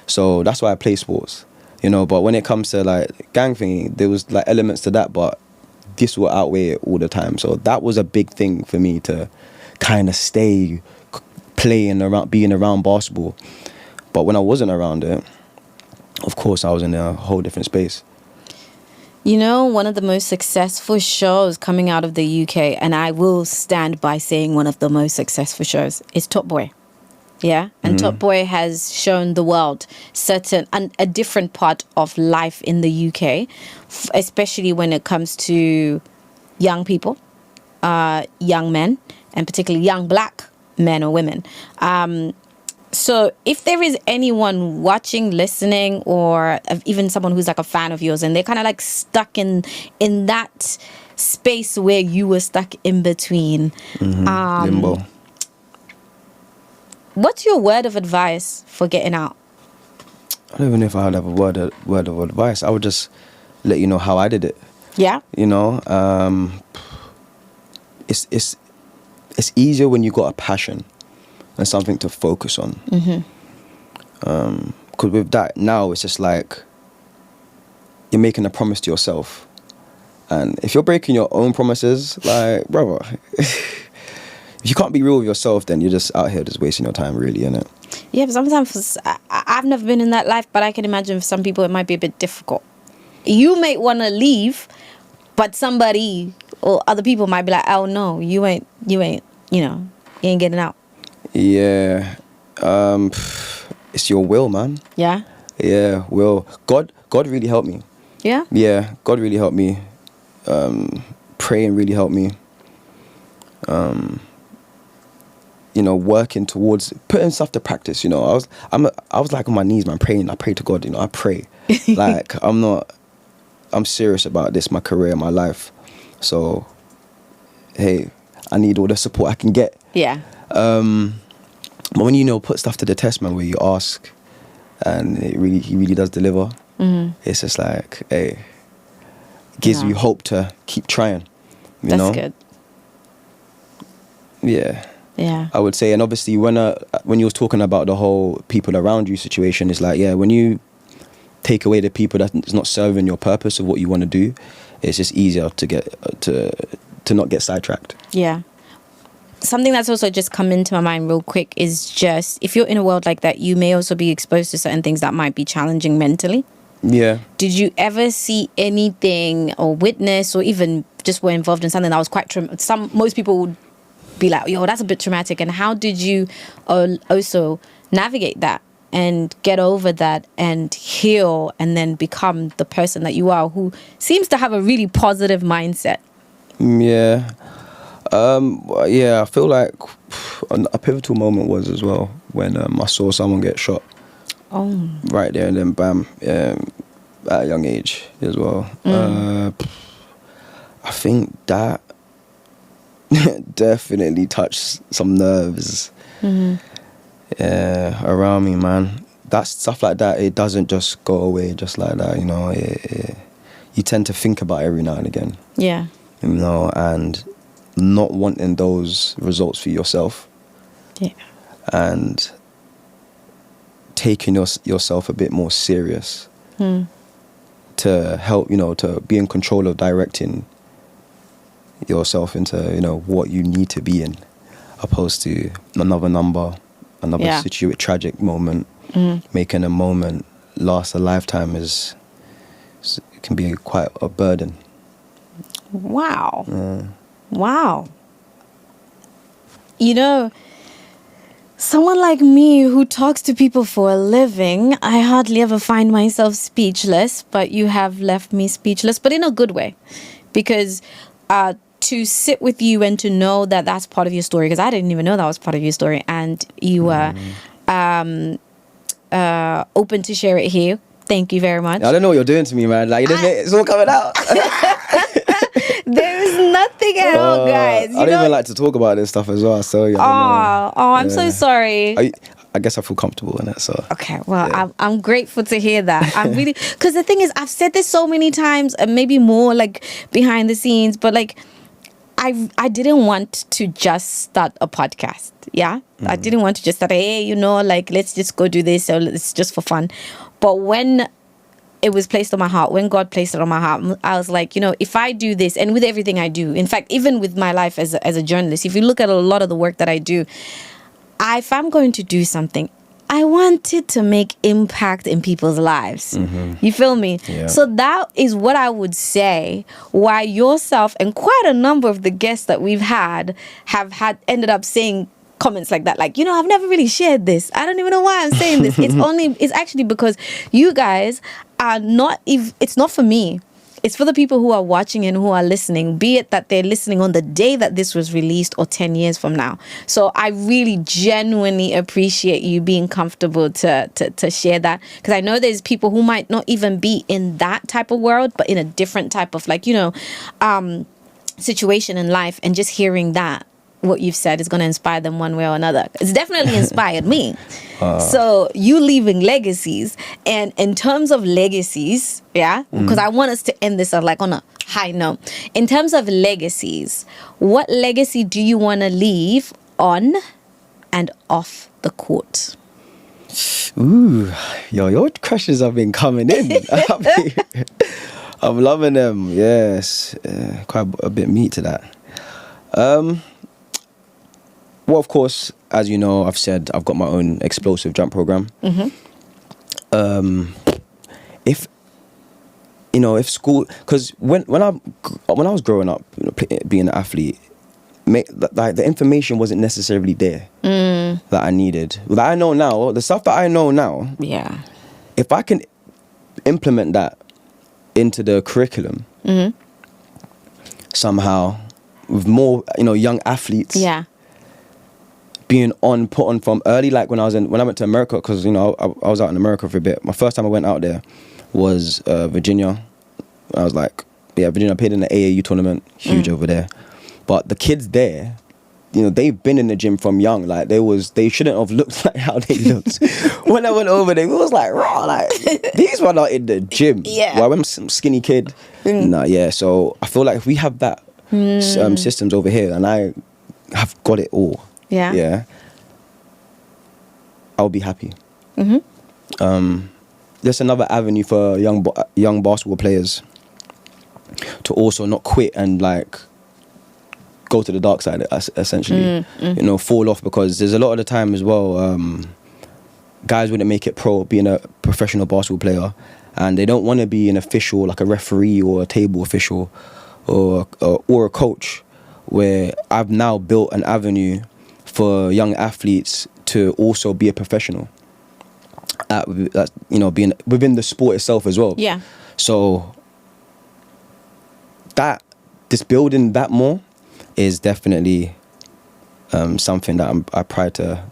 So that's why I play sports, but when it comes to like gang thing, there was like elements to that, but this will outweigh it all the time. So that was a big thing for me to kind of stay playing around, being around basketball. But when I wasn't around it, of course, I was in a whole different space. One of the most successful shows coming out of the UK, and I will stand by saying one of the most successful shows, is Top Boy. Yeah, and Top Boy has shown the world a different part of life in the UK, especially when it comes to young people, young men, and particularly young black men or women. So if there is anyone watching, listening, or even someone who's like a fan of yours and they're kind of like stuck in that space where you were stuck in between, limbo. What's your word of advice for getting out? I don't even know if I would have a word of advice. I would just let you know how I did it. Yeah. It's easier when you got a passion and something to focus on. Because with that now, it's just like you're making a promise to yourself, and if you're breaking your own promises, like, brother. If you can't be real with yourself, then you're just out here just wasting your time, really, innit? Yeah, but sometimes I've never been in that life, but I can imagine for some people it might be a bit difficult. You may want to leave, but somebody or other people might be like, "Oh no, you ain't, you ain't getting out." Yeah, it's your will, man. Yeah. Yeah, will. God really helped me. Yeah. Yeah, God really helped me. Praying really helped me. Working towards putting stuff to practice. I was like on my knees, man, praying. I pray to God. I pray. Like I'm serious about this, my career, my life. So, hey, I need all the support I can get. Yeah. But when put stuff to the test, man, where you ask, and he really does deliver. It's just like, hey, gives you hope to keep trying. That's good. Yeah. Yeah. I would say, and obviously when you was talking about the whole people around you situation, it's like, yeah, when you take away the people that's not serving your purpose of what you want to do, it's just easier to get to not get sidetracked. Yeah. Something that's also just come into my mind real quick is just, if you're in a world like that, you may also be exposed to certain things that might be challenging mentally. Yeah. Did you ever see anything or witness or even just were involved in something that was quite most people would be like, yo, that's a bit traumatic. And how did you also navigate that and get over that and heal and then become the person that you are, who seems to have a really positive mindset? Yeah. I feel like a pivotal moment was as well when I saw someone get shot. Right there and then, bam, at a young age as well. I think that definitely touched some nerves around me, man. That stuff like that, it doesn't just go away just like that, you know. You tend to think about it every now and again. Yeah. You know, and not wanting those results for yourself. Yeah. And taking yourself a bit more serious to help, you know, to be in control of directing yourself into, you know, what you need to be in, opposed to another number, another tragic moment. Making a moment last a lifetime can be quite a burden. Wow. Wow. You know, someone like me who talks to people for a living, I hardly ever find myself speechless, but you have left me speechless, but in a good way. Because to sit with you and to know that that's part of your story, because I didn't even know that was part of your story, and you were open to share it here. Thank you very much. I don't know what you're doing to me, man. Like, it's all coming out. There is nothing at all, guys. I don't even like to talk about this stuff as well. So I'm so sorry. I guess I feel comfortable in it. So okay, well, I'm grateful to hear that. I'm really, because the thing is, I've said this so many times, and maybe more like behind the scenes, but like, I didn't want to just start a podcast. Yeah, I didn't want to just start. Hey, you know, like, let's just go do this, or it's just for fun. But when it was placed on my heart, when God placed it on my heart, I was like, you know, if I do this, and with everything I do, in fact, even with my life as a journalist, if you look at a lot of the work that I do, if I'm going to do something, I wanted to make impact in people's lives. You feel me? Yeah. So that is what I would say why yourself and quite a number of the guests that we've have ended up saying comments like that, like, you know, I've never really shared this. I don't even know why I'm saying this. It's actually because you guys are it's not for me. It's for the people who are watching and who are listening, be it that they're listening on the day that this was released or 10 years from now. So I really genuinely appreciate you being comfortable to share that, because I know there's people who might not even be in that type of world, but in a different type of, like, you know, situation in life, and just hearing that what you've said is going to inspire them one way or another. It's definitely inspired me. So you leaving legacies, and in terms of legacies, because I want us to end this on a high note. In terms of legacies, what legacy do you want to leave on and off the court? Ooh, your questions have been coming in. I'm loving them. Yes, quite a bit of meat to that. Well, of course, as you know, I've said I've got my own explosive jump program. If school, because when I was growing up, you know, being an athlete, the information wasn't necessarily there that I needed. That I know now, the stuff that I know now. Yeah. If I can implement that into the curriculum somehow, with more, you know, young athletes. Yeah. Being put on from early, like when I went to America, because, you know, I was out in America for a bit. My first time I went out there was Virginia. I was like, Virginia. I played in the AAU tournament, huge over there. But the kids there, you know, they've been in the gym from young. Like they shouldn't have looked like how they looked. When I went over there, it was like, raw, like these were not in the gym. Yeah. Well, I'm some skinny kid. So I feel like if we have that systems over here, and I have got it all. Yeah. I'll be happy. There's another avenue for young basketball players to also not quit and like go to the dark side, essentially. You know, fall off, because there's a lot of the time as well, guys wouldn't make it pro being a professional basketball player, and they don't want to be an official, like a referee or a table official or a coach, where I've now built an avenue for young athletes to also be a professional at, you know, being within the sport itself as well. Yeah. So this building that more is definitely something that I pride to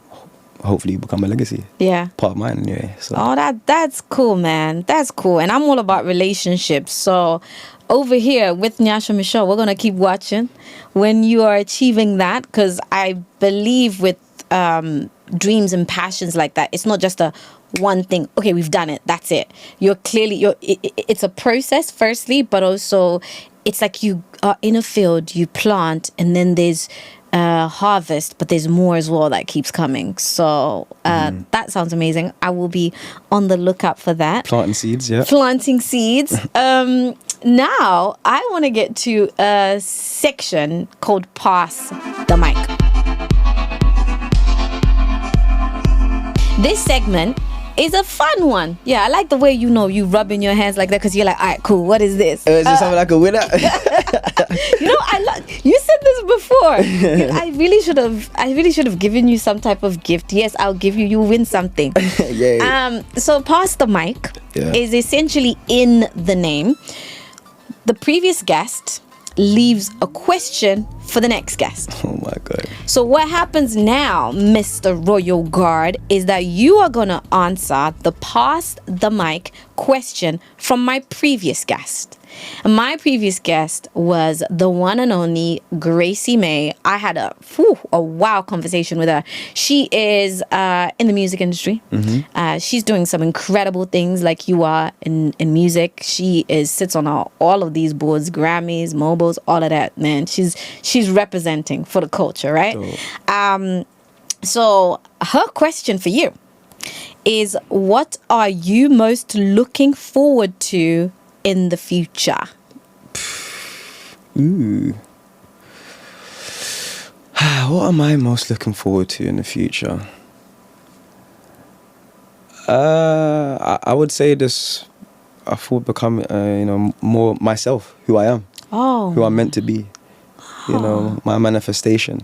hopefully become a legacy. Yeah. Part of mine anyway. So. Oh, that's cool, man. That's cool. And I'm all about relationships. So over here with Nyasha Michelle, we're going to keep watching when you are achieving that, because I believe with dreams and passions like that, it's not just a one thing. Okay, we've done it. That's it. It's a process, firstly, but also it's like you are in a field, you plant, and then there's harvest, but there's more as well that keeps coming. So that sounds amazing. I will be on the lookout for that. Planting seeds, yeah. Planting seeds. Now I want to get to a section called Pass the Mic. This segment is a fun one. Yeah, I like the way you rubbing your hands like that, because you're like, all right, cool, what is this? Is this something like a winner? You said this before. I really should have given you some type of gift. Yes, I'll give you. You win something. Yay. So Pass the Mic is essentially in the name. The previous guest leaves a question for the next guest. Oh my God. So what happens now, Mr. Royal Guard, is that you are going to answer the Pass the Mic question from my previous guest. And my previous guest was the one and only Gracie May. I had a wow conversation with her. She is in the music industry. Mm-hmm. She's doing some incredible things like you are in music. She sits on all of these boards, Grammys, Mobiles, all of that, man. She's representing for the culture, right? Oh. So her question for you is, what are you most looking forward to in the future? Ooh. What am I most looking forward to in the future? I would say this. I thought become, more myself, who I am, who I'm meant to be. My manifestation.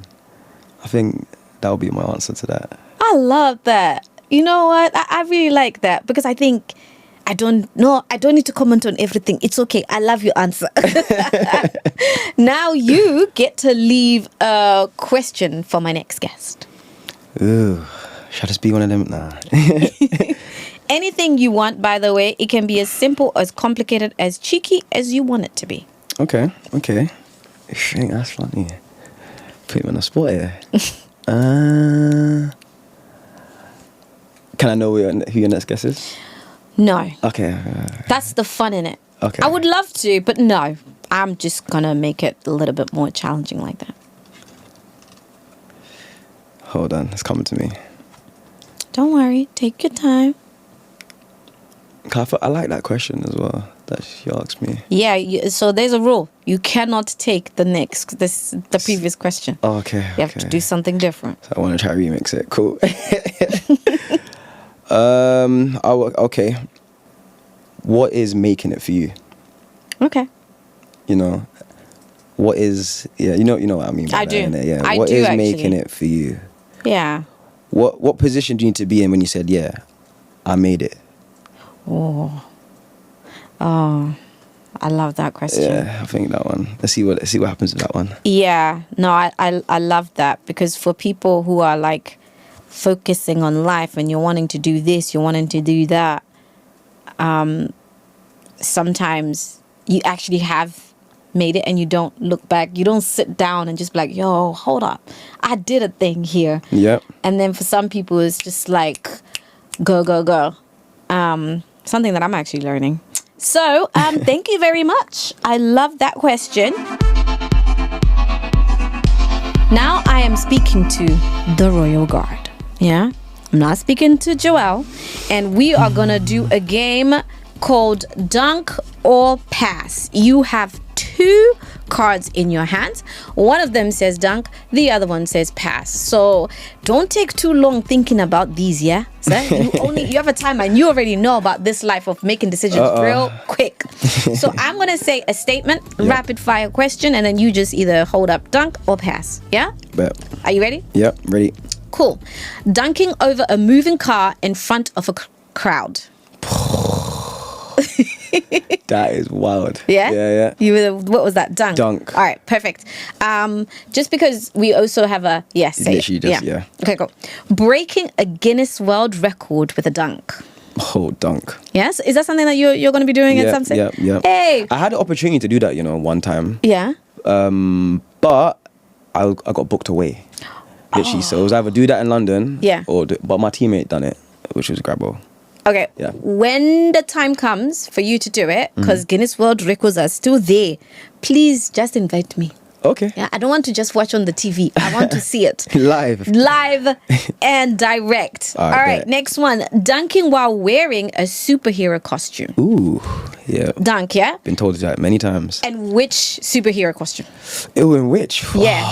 I think that would be my answer to that. I love that. You know what? I really like that, because I think I don't need to comment on everything. It's okay. I love your answer. Now you get to leave a question for my next guest. Ooh, should I just be one of them? Nah. Anything you want, by the way. It can be as simple, as complicated, as cheeky as you want it to be. Okay. I think that's funny. Put me on the spot here. Can I know who your next guest is? No. Okay. That's the fun in it. Okay. I would love to, but no. I'm just going to make it a little bit more challenging like that. Hold on. It's coming to me. Don't worry. Take your time. I like that question as well that she asked me. Yeah. So there's a rule. You cannot take the previous question. Oh, okay. You have to do something different. So I want to try to remix it. Cool. Okay. What is making it for you? Okay. What is you know what I mean by that, do. innit? Yeah. I what do, is actually. making it for you? Yeah. What position do you need to be in when you said, yeah, I made it? Oh, I love that question. Yeah, I think that one. Let's see what happens with that one. Yeah. No, I love that, because for people who are like focusing on life and you're wanting to do this, you're wanting to do that, sometimes you actually have made it and you don't look back. You don't sit down and just be like, yo, hold up, I did a thing here. Yep. And then for some people it's just like go something that I'm actually learning. So thank you very much. I love that question. Now I am speaking to the Royal Guard. Yeah, I'm not speaking to Joelle, and we are gonna do a game called Dunk or Pass. You have 2 cards in your hands. One of them says dunk, the other one says pass. So don't take too long thinking about these, yeah? So you have a time, and you already know about this life of making decisions real quick. So I'm gonna say a statement, rapid fire question, and then you just either hold up dunk or pass. Yeah? Bet. Are you ready? Yep, ready. Cool. Dunking over a moving car in front of a crowd. That is wild. Yeah? Yeah. You were, what was that? Dunk. Dunk. All right, perfect. Just because we also have a, yes, say literally it. just, yeah. Okay, cool. Breaking a Guinness World Record with a dunk. Oh, dunk. Yes? Is that something that you're going to be doing at some stage? Yeah. Hey! I had the opportunity to do that, one time. Yeah? But I got booked away. Literally. So it was either do that in London. Yeah. But my teammate done it, which was Grabo. Okay. Yeah. When the time comes for you to do it, because Guinness World Records are still there, please just invite me. Okay. Yeah, I don't want to just watch on the TV. I want to see it. Live and direct. All right, next one. Dunking while wearing a superhero costume. Ooh, yeah. Dunk, yeah? Been told that many times. And which superhero costume? Ew, in which? Yeah.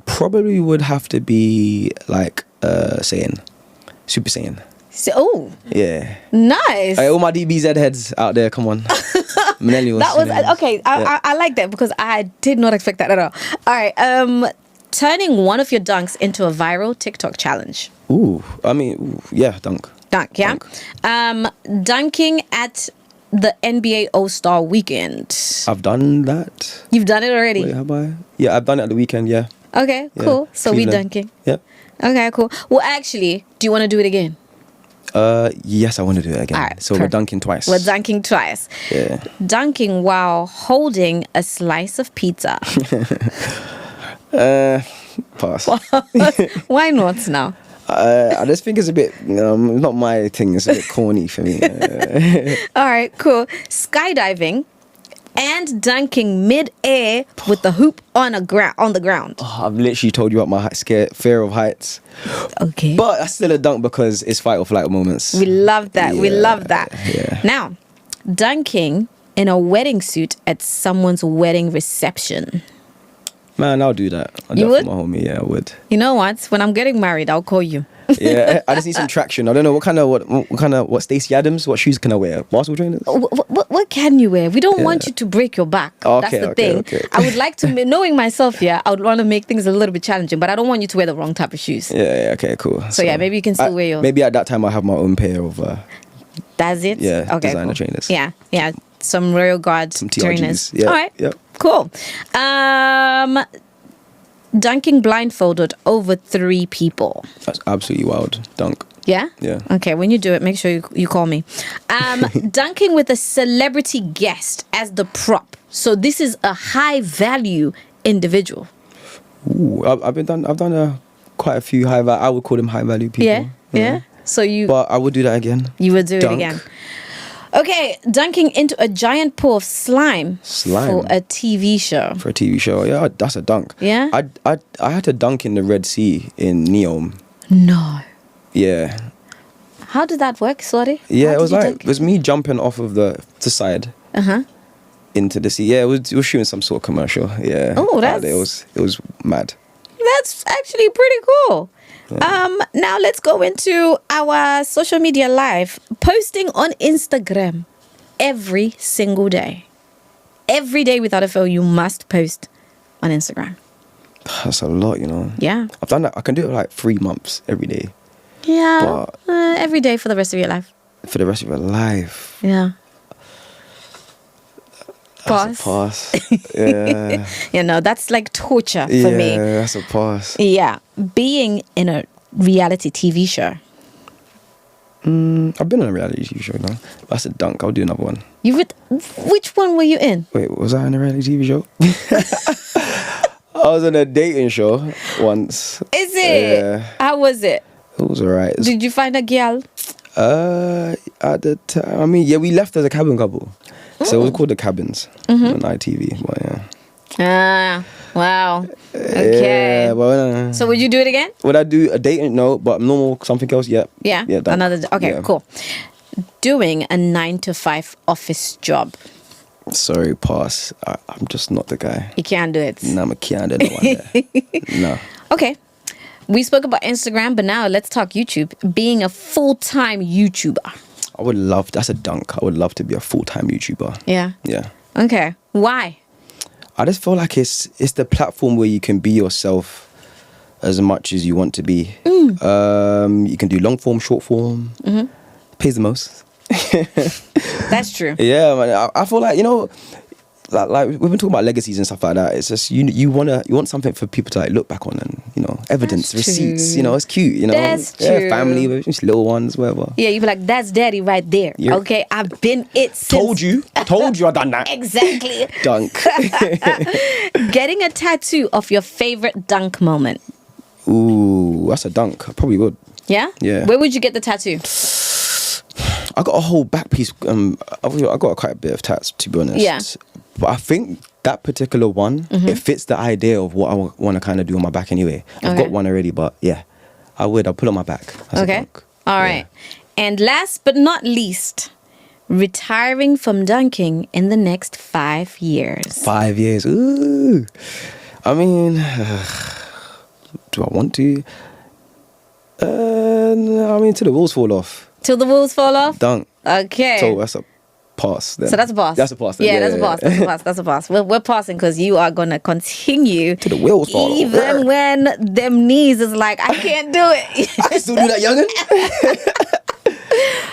Probably would have to be like Saiyan. Super Saiyan. So, Yeah. nice. All my DBZ heads out there, come on. Millennials. That was okay. I like that because I did not expect that at all. All right. Turning one of your dunks into a viral TikTok challenge. Yeah, dunk. Dunk, yeah. Dunking at the NBA All-Star Weekend. I've done that. You've done it already. Wait, have I? Yeah, I've done it at the weekend. Yeah. Okay, cool. So we dunking. Yep. Okay, cool. Well, actually, do you want to do it again? Yes, I want to do it again. All right, so we're dunking twice. We're dunking twice. Yeah. Dunking while holding a slice of pizza. Pass. Why not now? I just think it's a bit, not my thing. It's a bit corny for me. All right, cool. Skydiving and dunking mid-air with the hoop on the ground. Oh, I've literally told you about my fear of heights. Okay. But that's still a dunk because it's fight or flight moments. We love that. We Yeah, love that. yeah. Now, dunking in a wedding suit at someone's wedding reception. Man, I'll do that. You would? For my homie, yeah, I would. You know what? When I'm getting married, I'll call you. Yeah, I just need some traction. I don't know what Stacey Adams, what shoes can I wear? Basketball trainers? What can you wear? We don't want you to break your back. That's the thing. Okay. I would like to, knowing myself, I would want to make things a little bit challenging, but I don't want you to wear the wrong type of shoes. Yeah, okay, cool. So yeah, maybe you can still wear your... Maybe at that time I'll have my own pair of... That's it? Yeah, okay, designer cool. trainers. Yeah. Some Royal Guard Some trainers. TRGs. Yeah. All right, Yep. cool. Dunking blindfolded over 3 people. That's absolutely wild. Dunk. Yeah? Yeah. Okay, when you do it, make sure you call me. Dunking with a celebrity guest as the prop. So this is a high value individual. Ooh, I've done quite a few high value. I would call them high value people. Yeah. So But I would do that again. You would do Dunk. it again. Okay, dunking into a giant pool of slime. For a TV show. For a TV show, yeah, that's a dunk. Yeah? I had to dunk in the Red Sea in Neom. No. Yeah. How did that work, sorry? Yeah, How did you it was me jumping off of the side. Into the sea. Yeah, it was shooting some sort of commercial. Yeah. Oh, that's... It was mad. That's actually pretty cool. Now let's go into our social media live. Posting on Instagram every single day. Every day without a fail, you must post on Instagram. That's a lot, Yeah. I've done that. I can do it like 3 months every day. Yeah. Every day for the rest of your life. For the rest of your life. Yeah. That's a pass. Yeah. That's like torture for me. Yeah, that's a pass. Yeah. Being in a reality TV show. I've been on a reality TV show now. That's a dunk. I'll do another one. Which one were you in? Wait, was I on a reality TV show? I was on a dating show once. Is it? Yeah. How was it? It was alright. Did you find a girl? At the time, we left as a cabin couple. So it was called The Cabins on ITV. But yeah. Ah, wow. Okay. Yeah, but, So would you do it again? Would I do a dating? No, but normal something else? Yeah. Yeah. Yeah. Done. Okay. Yeah. Cool. Doing a 9-to-5 office job. Sorry, pass. I'm just not the guy. You can't do it. No, I can't do the one there. No. Okay. We spoke about Instagram, but now let's talk YouTube. Being a full-time YouTuber. I would love. That's a dunk. I would love to be a full-time YouTuber. Yeah. Yeah. Okay. Why? I just feel like it's the platform where you can be yourself as much as you want to be. You can do long form, short form. Pays the most. That's true. Yeah, man. I feel like, like we've been talking about legacies and stuff like that. It's just you want something for people to like look back on and evidence, That's receipts. true. It's cute. That's yeah, true. family, just little ones, whatever. Yeah, you be like, that's daddy right there. Yeah. Okay, I've been it since. Told you I done that. Exactly. Dunk. Getting a tattoo of your favorite dunk moment. Ooh, that's a dunk. I probably would. Yeah. Yeah. Where would you get the tattoo? I got a whole back piece. I got quite a bit of tats, to be honest. Yeah. But I think that particular one, it fits the idea of what I want to kind of do on my back anyway. I've got one already, but yeah, I'll put it on my back. Okay. All right. And last but not least, retiring from dunking in the next 5 years. 5 years. Ooh. I mean, do I want to? I mean, till the wheels fall off. Till the wheels fall off? Dunk. Okay. So that's a pass then. So that's a pass. That's a pass then. Yeah, that's a pass. That's a pass. That's a pass. We're passing because you are going to continue. Till the wheels fall off. Even when them knees is like, I can't do it. I can still do that, youngin'.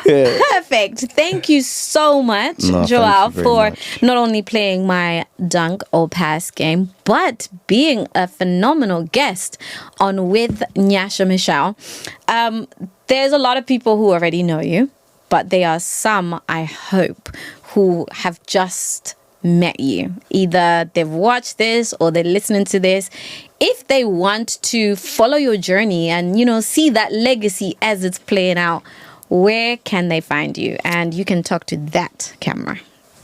Yeah. Perfect. Thank you so much, Joel, for not only playing my dunk or pass game, but being a phenomenal guest on With Nyasha Michelle. There's a lot of people who already know you, but there are some, I hope, who have just met you. Either they've watched this or they're listening to this. If they want to follow your journey and, see that legacy as it's playing out, where can they find you? And you can talk to that camera.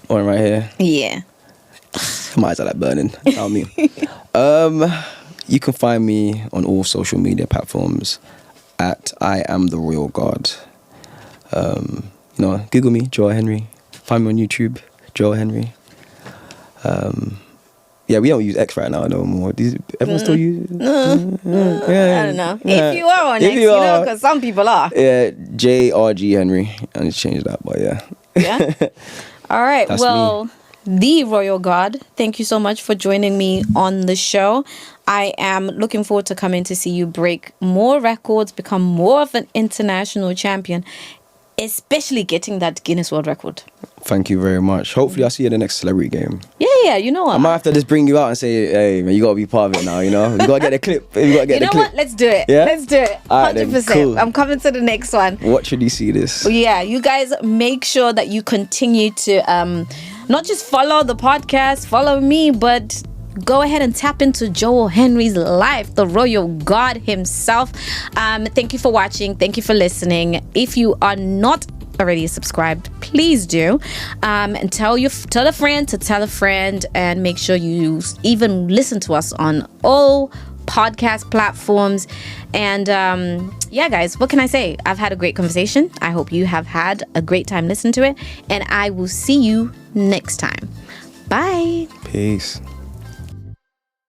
One right here. Yeah. My eyes are like burning. Tell me. You can find me on all social media platforms at I Am The Royal God. Google me, Joel Henry. Find me on YouTube, Joel Henry. Yeah, we don't use X right now no more. Everyone still use it? I don't know. Yeah. If you are on X, because some people are. Yeah, JRG Henry. I need to change that, but yeah. Yeah? All right. That's me. The Royal God, thank you so much for joining me on the show. I am looking forward to coming to see you break more records, become more of an international champion, especially getting that Guinness World Record. Thank you very much. Hopefully I'll see you at the next celebrity game. Yeah, you know what? I might have to just bring you out and say, hey, man, you got to be part of it now, You got to get the clip. What? Let's do it. Yeah? Let's do it. 100%. Cool. I'm coming to the next one. What should you see this? Yeah, you guys make sure that you continue to not just follow the podcast, follow me, but go ahead and tap into Joel Henry's life, the Royal God himself. Thank you for watching. Thank you for listening. If you are not already subscribed, please do. And tell a friend to tell a friend, and make sure you even listen to us on all podcast platforms. And yeah, guys, what can I say? I've had a great conversation. I hope you have had a great time listening to it, and I will see you next time. Bye. Peace.